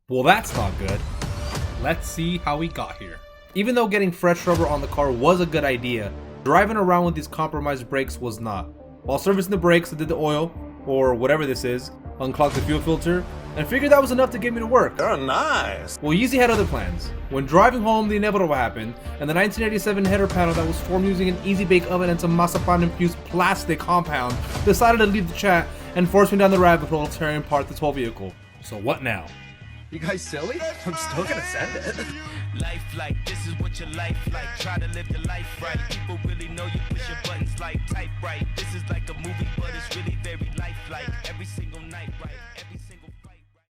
Well, that's not good. Let's see how we got here. Even though getting fresh rubber on the car was a good idea, driving around with these compromised brakes was not. While servicing the brakes, I did the oil, or whatever this is, unclogged the fuel filter, and figured that was enough to get me to work. Oh, nice. Well, Yeezy had other plans. When driving home, the inevitable happened, and the 1987 header panel that was formed using an Easy Bake Oven and some Masapan-infused plastic compound decided to leave the chat and force me down the rabbit hole tearing apart this whole vehicle. So what now? You guys silly? I'm still gonna send it. Life like this is what your life like. Try to live your life right. People really know you push your buttons like type right. This is like a movie, but it's really very lifelike. Every single night, right?